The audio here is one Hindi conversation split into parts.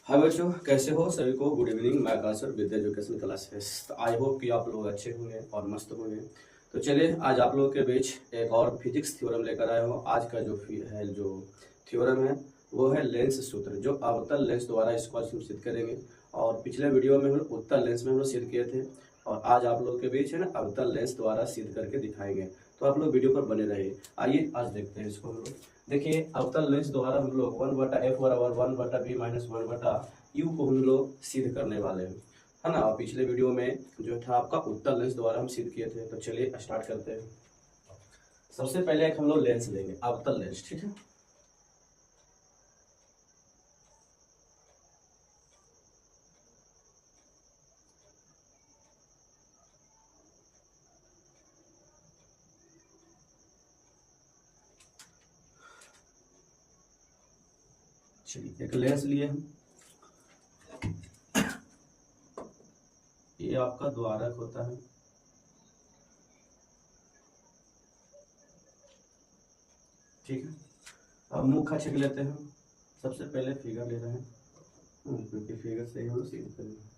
हाय बच्चों, कैसे हो? सभी को गुड इवनिंग। मैं आकाश और विद्या एजुकेशन क्लासेस। आई होप कि आप लोग अच्छे होंगे और मस्त होंगे। तो चलिए, आज आप लोगों के बीच एक और फिजिक्स थ्योरम लेकर आया हूँ। आज का जो थ्योरम है वो है लेंस सूत्र, जो अवतल लेंस द्वारा इसको आज हम सिद्ध करेंगे। और पिछले वीडियो में हम लोग उत्तल लेंस में हम लोग सिद्ध किए थे, और आज आप लोगों के बीच है ना अवतल लेंस द्वारा सिद्ध करके दिखाएंगे। तो आप लोग वीडियो पर बने रहिए। आइए आज देखते हैं इसको हम लोग। देखिए, अवतल लेंस द्वारा हम लोग 1/f बराबर 1/b माइनस 1/u को हम लोग सिद्ध करने वाले हैं, है ना। और पिछले वीडियो में जो था आपका उत्तल लेंस द्वारा हम सिद्ध किए थे। तो चलिए स्टार्ट करते हैं। सबसे पहले एक हम लोग लेंस लेंगे, अवतल लेंस, ठीक है। चलिए, एक लेंस लिए हम। ये आपका द्वारक होता है, ठीक है। अब मुख्य छेद लेते हैं। सबसे पहले फिगर ले रहे हैं, क्योंकि फिगर से ही हम सिद्ध करेंगे।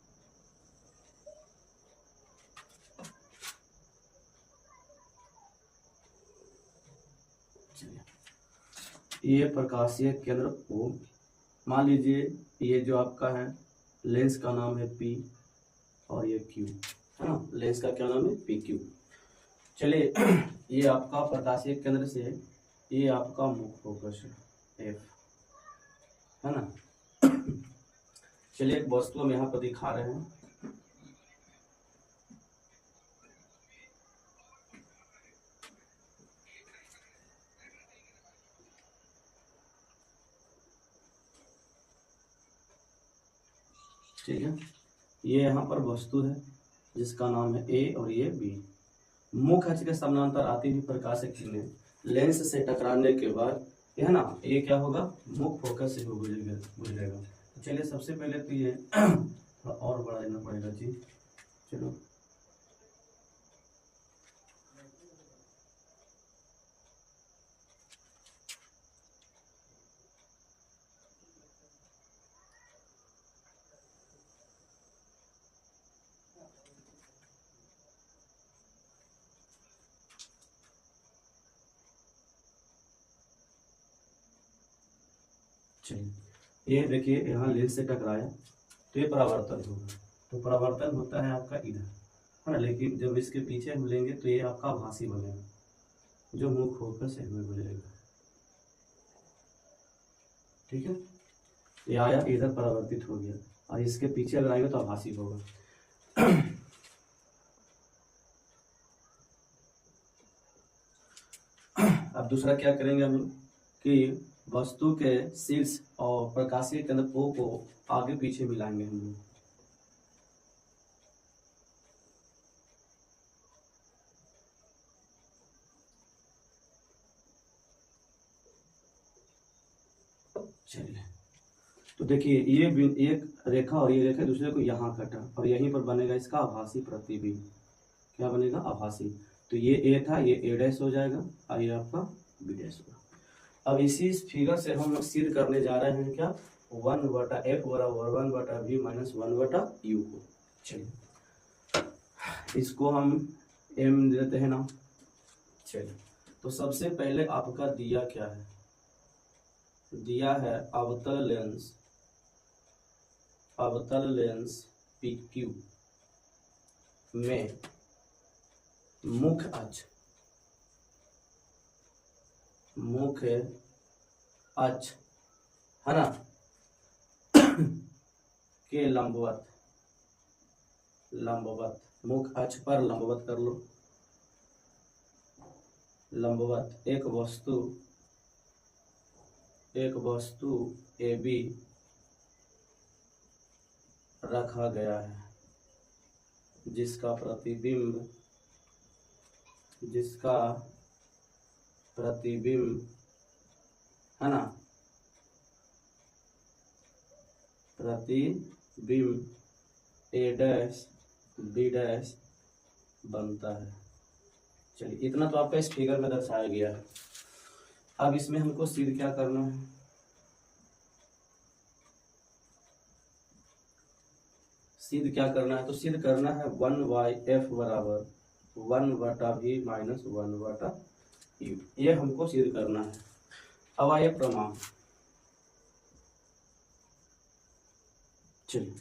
चलिए, ये प्रकाशीय केंद्र O, मान लीजिए ये जो आपका है लेंस का नाम है P, और ये Q, है ना। लेंस का क्या नाम है? PQ। चलिए, ये आपका प्रकाशीय केंद्र से ये आपका मुख्य फोकस है F, है ना। चलिए, एक वस्तु हम यहाँ पर दिखा रहे हैं। ठीक है, ये यहाँ पर वस्तु है जिसका नाम है A और ये B। मुख्य अक्ष के समानांतर आती हुई प्रकाशित किरणें लेंस से टकराने के बाद है ना, ये क्या होगा? मुख्य फोकस से गुजरेगा। तो चलिए, सबसे पहले तो ये थोड़ा और बड़ा लेना पड़ेगा जी। चलो, चलिए, ये देखिए यहाँ लेंस से टकराया तो ये परावर्तन होगा। तो परावर्तन होता है आपका इधर, है ना। लेकिन जब इसके पीछे हम लेंगे तो ये आपका आभासी बनेगा, जो मुख्य फोकस से हमें गुजरेगा, ठीक है। ये आया, इधर परावर्तित हो गया, और इसके पीछे अगर आएगा तो आभासी होगा। अब दूसरा क्या करेंगे हम लोग कि वस्तु के शीर्ष और प्रकाशीय केंद्र O को आगे पीछे मिलाएंगे हम लोग। चलिए, तो देखिए ये एक रेखा और ये रेखा दूसरे को यहाँ कटा, और यहीं पर बनेगा इसका आभासी प्रतिबिंब। क्या बनेगा? आभासी। तो ये A था, ये A डैश हो जाएगा, और ये आपका B डैश होगा। अब इसी फिगर से हम सिद्ध करने जा रहे हैं क्या? 1/f बराबर 1/b माइनस 1/u को। चलिए, इसको हम m देते हैं ना। चलिए, तो सबसे पहले आपका दिया क्या है? दिया है अवतल लेंस PQ में मुख्य अक्ष, है ना, के लंबवत मुख्य अक्ष पर लंबवत कर लो। लंबवत एक वस्तु AB रखा गया है, जिसका प्रतिबिंब है ना, प्रतिबिंब A डैश B डैश बनता है। चलिए, इतना तो आपका इस फिगर में दर्शाया गया है। अब इसमें हमको सिद्ध क्या करना है? सिद्ध क्या करना है, तो सिद्ध करना है 1/f बराबर 1/v माइनस 1/u, ये हमको सिद्ध करना है। अब आइए प्रमाण। चलिए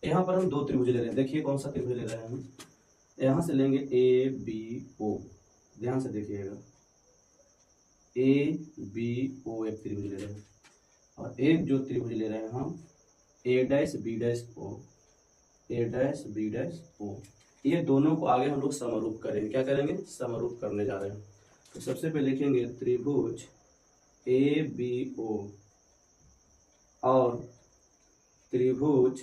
यहाँ पर हम दो त्रिभुज ले रहे हैं, देखिए कौन सा त्रिभुज ले रहे हैं हम। यहाँ से लेंगे ए बी ओ, ध्यान से देखिएगा, ए बी ओ एक त्रिभुज ले रहे हैं, और एक जो त्रिभुज ले रहे हैं हम ए डैश बी डैश ओ, ए डैश बी डैश ओ, ये दोनों को आगे हम लोग समरूप करेंगे। क्या करेंगे, समरूप करने जा रहे हैं। तो सबसे पहले लिखेंगे त्रिभुज ए बी ओ और त्रिभुज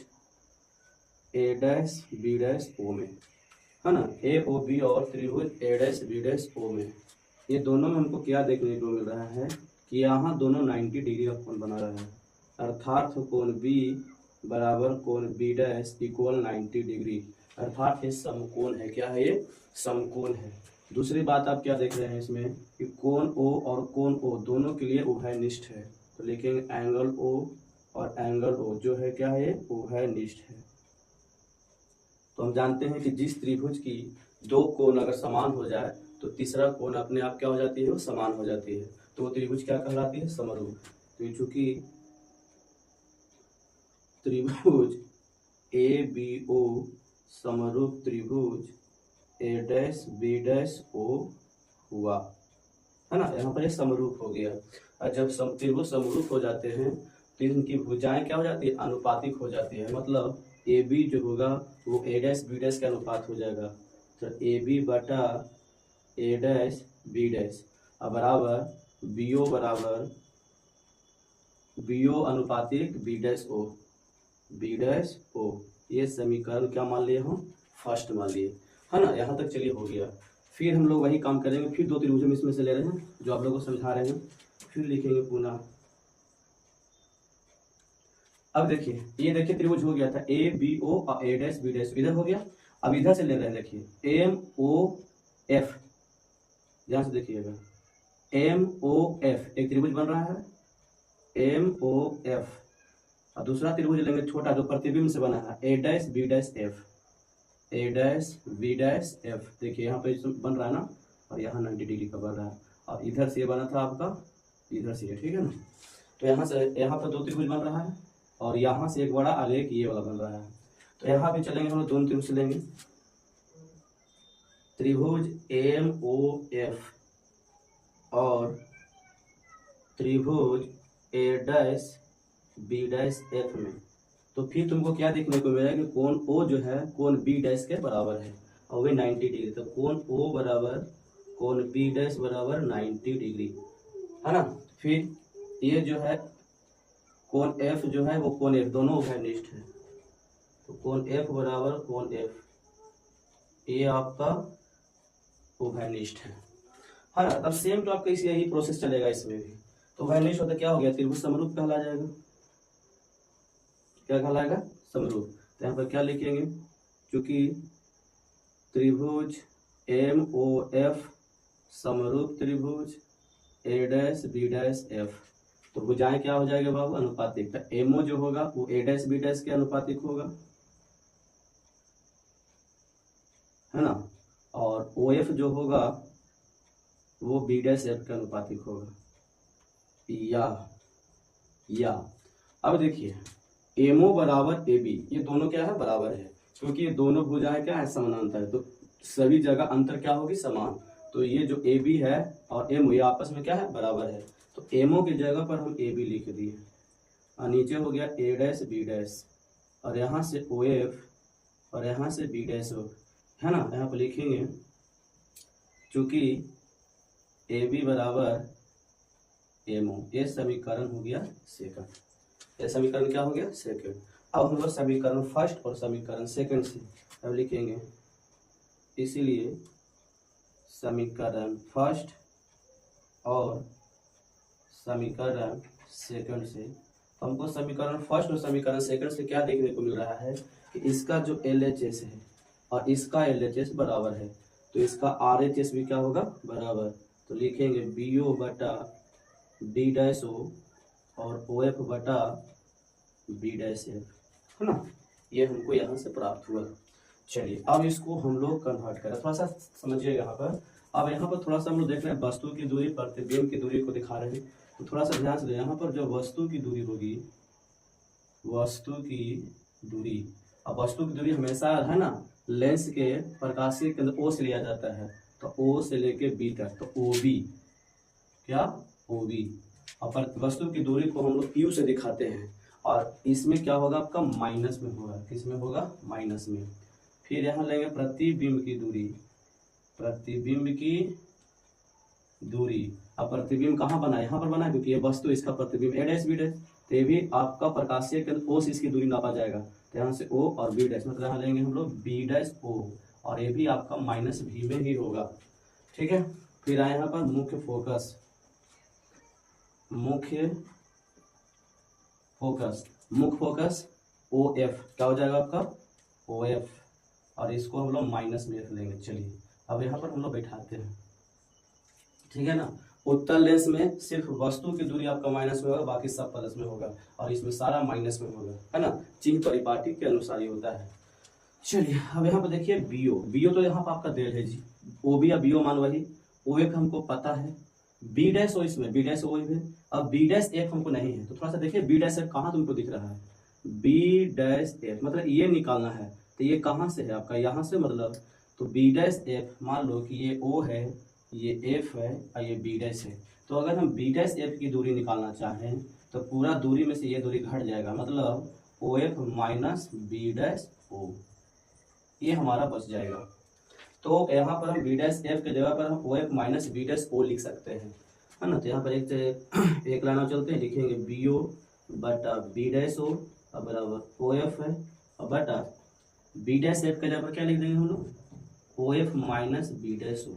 ए डैश बी डैश ओ में, है ना, ए ओ बी और त्रिभुज ए डैश बी डैश ओ में, ये दोनों में हमको क्या देखने को मिल रहा है कि यहाँ दोनों 90 डिग्री का कोण बना रहा है, अर्थात कोण बी बराबर कोण बी डैश इक्वल 90 डिग्री, अर्थात ये समकोण है। क्या है, ये समकोण है। दूसरी बात आप क्या देख रहे हैं इसमें कि कोण ओ और कोण ओ दोनों के लिए उभयनिष्ठ है, तो लिखेंगे एंगल ओ और एंगल ओ जो है क्या है, उभयनिष्ठ है। तो हम जानते हैं कि जिस त्रिभुज की दो कोण अगर समान हो जाए तो तीसरा कोण अपने आप क्या हो जाती है, वो समान हो जाती है, तो वो त्रिभुज क्या कहलाती है, समरूप। तो चूंकि त्रिभुज ए बी ओ समरूप त्रिभुज ए डैश बी डैश ओ हुआ, है ना, यहाँ पर ये समरूप हो गया। और जब त्रिभुज समरूप हो जाते हैं तो इनकी भुजाएं क्या हो जाती है, अनुपातिक हो जाती है, मतलब ए बी जो होगा वो ए डैश बी डैश का अनुपात हो जाएगा, तो ए बी बटा ए डैश बी डैश और बराबर बी ओ बराबर बी ओ अनुपातिक B dash O, B dash O, ये समीकरण क्या मान लिए हम, फर्स्ट मान लिए, है ना। यहाँ तक चलिए हो गया। फिर हम लोग वही काम करेंगे, फिर दो त्रिभुज हम इसमें से ले रहे हैं जो आप लोगों को समझा रहे हैं, फिर लिखेंगे पुनः। अब देखिए, ये देखिए त्रिभुज हो गया था ए बी ओ और ए डैश बी डैश, इधर हो गया। अब इधर से ले रहे हैं, देखिए एम ओ एफ, ध्यान से देखिएगा, एम ओ एफ एक त्रिभुज बन रहा है, एम ओ एफ, और दूसरा त्रिभुज लेंगे छोटा जो प्रतिबिंब से बना है, ए डैश बी डैश एफ, ए डैश बी डैश एफ, देखिए यहाँ पे बन रहा है ना, और यहाँ 90 डिग्री का बन रहा है, और इधर से ये बना था आपका, इधर से, ठीक है ना। तो यहाँ से यहाँ पर दो त्रिभुज बन रहा है, और यहाँ से एक बड़ा आगे एक ये वाला बन रहा है। तो यहाँ पे चलेंगे हम लोग दोनों त्रिभुज लेंगे, त्रिभुज एम ओ एफ और त्रिभुज ए डैश बी डैश एफ में, तो फिर तुमको क्या देखने को मिलेगा कि कोण ओ जो है कोण बी डैश के बराबर है, और वे 90 डिग्री, तो कोण ओ बराबर कोण बी डैश बराबर 90 डिग्री, है ना। फिर ये जो है कोण एफ जो है वो कोण एफ, दोनों उभयनिष्ठ है, तो कोण एफ बराबर कोण एफ, ये आपका उभयनिष्ठ है ना। तब सेम तो आपका इसी यही प्रोसेस चलेगा इसमें भी। तो उभयनिष्ठ होता क्या हो गया, त्रिभुज समरूप कहला जाएगा, क्या कहलाएगा, समरूप। तो यहाँ पर क्या लिखेंगे, क्योंकि त्रिभुज एम ओ एफ समरूप त्रिभुज ए डैश बी डैश एफ, तो भुजाएं क्या हो जाएगा बाबू, अनुपातिक। तो एमओ जो होगा वो ए डैश बी डैश के अनुपातिक होगा, है ना, और ओ एफ जो होगा वो बी डैश एफ के अनुपातिक होगा, या अब देखिए एमओ बराबर ए बी, ये दोनों क्या है, बराबर है, क्योंकि ये दोनों भुजाएं क्या है, समानांतर है, तो सभी जगह अंतर क्या होगी, समान। तो ये जो ए बी है और एम ये आपस में क्या है, बराबर है, तो एमओ की जगह पर हम ए बी लिख दिए, और नीचे हो गया ए डैश बी डैश, और यहाँ से ओ एफ और यहाँ से बी डैश हो, है ना। यहाँ पर लिखेंगे चूंकि ए बी बराबर एमओ, ये समीकरण हो गया सेकंड, ये समीकरण क्या हो गया, सेकंड। अब हम लोग समीकरण फर्स्ट और समीकरण सेकंड से अब लिखेंगे, इसीलिए समीकरण फर्स्ट और समीकरण सेकंड से, तो हमको समीकरण फर्स्ट और समीकरण सेकंड से क्या देखने को मिल रहा है कि इसका जो LHS है और इसका LHS बराबर है, तो इसका RHS भी क्या होगा, बराबर। तो लिखेंगे BO बटा B डैश O और OF बटा B डैश F, है ना। ये हमको यहाँ से प्राप्त हुआ। चलिए अब इसको हम लोग कन्वर्ट करें, थोड़ा सा समझिए यहाँ पर। अब यहाँ पर थोड़ा सा हम लोग देख रहे हैं वस्तु की दूरी प्रतिबिंब की दूरी को दिखा रहे हैं, तो थोड़ा सा ध्यान से दें। यहाँ पर जो वस्तु की दूरी होगी, वस्तु की दूरी, अब वस्तु की दूरी हमेशा है ना लेंस के प्रकाशीय केंद्र ओ से लिया जाता है, तो ओ से लेके बी तक, तो ओ बी, क्या ओ बी। और वस्तु की दूरी को हम लोग यू से दिखाते हैं, और इसमें क्या होगा आपका माइनस में होगा, किसमें होगा माइनस में। फिर यहाँ लेंगे प्रतिबिंब की दूरी, प्रतिबिंब की दूरी। अब प्रतिबिंब कहाँ बना है, यहाँ पर बना है, क्योंकि ये वस्तु इसका प्रतिबिंब ए डैश बी डैश, तो ये भी आपका प्रकाशीय केंद्र ओ से इसकी दूरी नापा जाएगा, तो यहाँ से ओ और बी डैश, मतलब यहाँ लेंगे हम लोग बी डैश ओ, और ये भी आपका माइनस भी में ही होगा, ठीक है। फिर आए यहाँ पर मुख्य फोकस, मुख्य फोकस, मुख्य फोकस ओ एफ, क्या हो जाएगा आपका ओ एफ, और इसको हम लोग माइनस में लेंगे। चलिए अब यहाँ पर हम लोग बैठाते हैं, ठीक है ना। उत्तल लेंस में सिर्फ वस्तु की दूरी आपका माइनस में होगा, बाकी सब प्लस में होगा, और इसमें सारा माइनस में होगा, है ना। चिन्ह परिपाटी के अनुसार ही होता है। चलिए अब यहाँ पर देखिए बीओ, बीओ तो यहाँ पर आपका देर है जी, ओ बी या बीओ मान वही, ओ एफ हमको पता है, बी डैश ओ इसमें बी डैश ओ है, अब बी डैश एफ हमको नहीं है, तो थोड़ा सा देखिए बी डैश एफ कहाँ तुमको दिख रहा है, बी डैश एफ मतलब ये निकालना है, तो ये कहाँ से है आपका यहाँ से, मतलब तो बी डैश एफ, मान लो कि ये ओ है, ये एफ है और ये बी डैश है, तो अगर हम बी डैश एफ की दूरी निकालना चाहें तो पूरा दूरी में से ये दूरी घट जाएगा, मतलब O F minus B dash O, ये हमारा बच जाएगा। तो यहाँ पर हम बी डैश एफ के जगह पर हम O F minus B dash O लिख सकते हैं, है ना। तो यहाँ पर एक लाइन और चलते हैं, लिखेंगे बी ओ बटा बी डैश ओ बराबर ओ एफ है, और बटा बी डैश एफ के जगह पर क्या लिख देंगे हम लोग O F minus B dash O.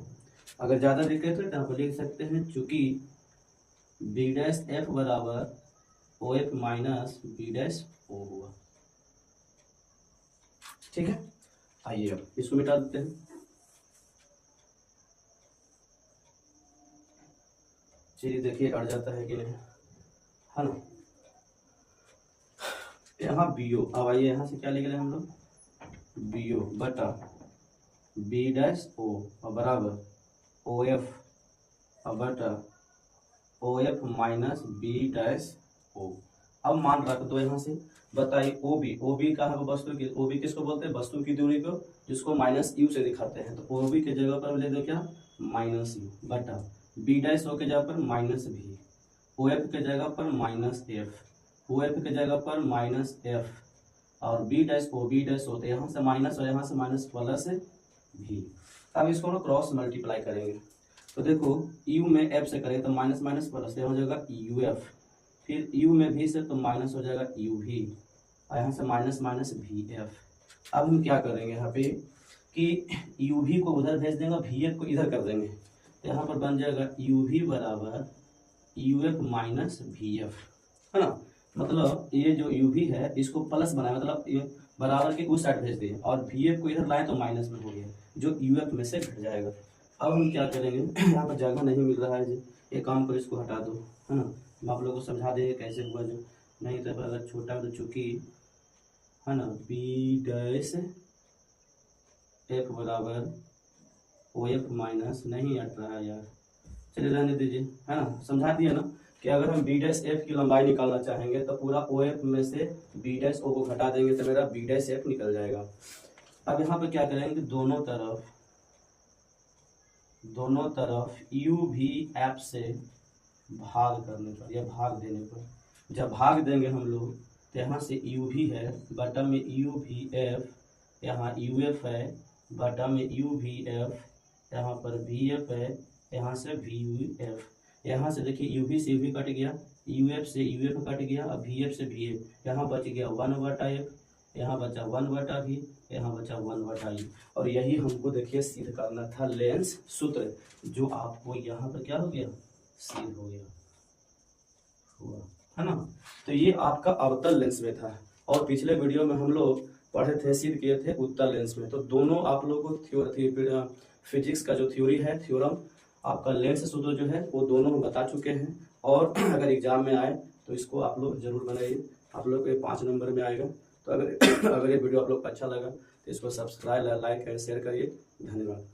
अगर ज़्यादा दिक्कत है तो यहाँ पर लिख सकते हैं, चूंकि बी डैश एफ बराबर O F minus B dash O हुआ, ठीक है। आइए अब इसको मिटा देते हैं। चलिए देखिए अड़ जाता है कि नहीं, है ना। यहाँ बीओ, अब आइए यहाँ से क्या लिख रहे हैं हम लोग, बीओ बटा बी डैश ओ और बराबर ओ एफ बटा O F minus B dash O. अब मान रख दो यहाँ से, बताइए ओ बी, ओ बी का है वो वस्तु की, ओ बी किसको बोलते हैं वस्तु की दूरी को, जिसको माइनस यू से दिखाते हैं, तो ओ बी के जगह पर ले दो क्या माइनस यू बटा बी डैश ओ के जगह पर माइनस भी, ओ एफ के जगह पर माइनस एफ, ओ एफ के जगह पर माइनस एफ, और B dash O, B dash O, तो यहाँ से माइनस और यहाँ से माइनस प्लस भी। अब इसको हम क्रॉस मल्टीप्लाई करेंगे, तो देखो यू में एफ से करें तो माइनस माइनस प्लस हो जाएगा यू एफ, फिर यू में भी से तो माइनस हो जाएगा यू भी, और यहाँ से माइनस माइनस भी एफ। अब हम क्या करेंगे यहाँ पे कि यू भी को उधर भेज देंगे, भी एफ को इधर कर देंगे, तो यहाँ पर बन जाएगा यू भी बराबर यू एफ माइनस भी एफ, है ना। मतलब ये जो यू भी है इसको प्लस बनाए, मतलब ये बराबर के उस साइड भेज दिए, और भी एफ को इधर लाए तो माइनस में हो गया, जो यू एफ में से घट जाएगा। अब हम क्या करेंगे, यहाँ पर जगह नहीं मिल रहा है जी, एक काम करो इसको हटा दो, है ना। हम आप लोगों को समझा देंगे कैसे हुआ, जो नहीं तो अगर छोटा तो चूंकि है ना बी डैश एफ बराबर ओ एफ माइनस, नहीं हट रहा है यार, चलिए रहने दीजिए, है ना। समझा दिया ना कि अगर हम बी डैश एफ की लंबाई निकालना चाहेंगे तो पूरा ओ एफ में से बी डैश ओ को घटा देंगे तो मेरा बी डैश एफ निकल जाएगा। अब यहाँ पे क्या करेंगे, दोनों तरफ यू भी एफ से भाग करने पर या भाग देने पर, जब भाग देंगे हम लोग तो यहाँ से यू भी है बटा में यू भी एफ, यहाँ यू एफ है बटा में यू भी एफ, यहाँ पर भी एफ है, यहाँ से भी यू एफ, यहाँ से देखिए यू भी से यू भी कट गया, यू एफ से यू एफ कट गया, अब भी एफ से भी एफ, यहाँ बच गया 1/f, यहाँ बचा 1/v, यहाँ बचा 1/u। और यही हमको देखिए सिद्ध करना था लेंस सूत्र, जो आपको यहाँ पर क्या हो गया सिद्ध हो गया हुआ, है ना। तो ये आपका अवतल लेंस में था, और पिछले वीडियो में हम लोग पढ़े थे, सिद्ध किए थे उत्तल लेंस में। तो दोनों आप लोगों को फिजिक्स का जो थ्योरी है, थ्योरम, आपका लेंस सूत्र जो है वो दोनों हम बता चुके हैं। और अगर एग्जाम में आए तो इसको आप लोग जरूर बनाइए, आप लोग को 5 नंबर में आएगा। तो अगर अगर ये वीडियो आप लोग को अच्छा लगा तो इसको सब्सक्राइब, लाइक एंड शेयर करिए। धन्यवाद।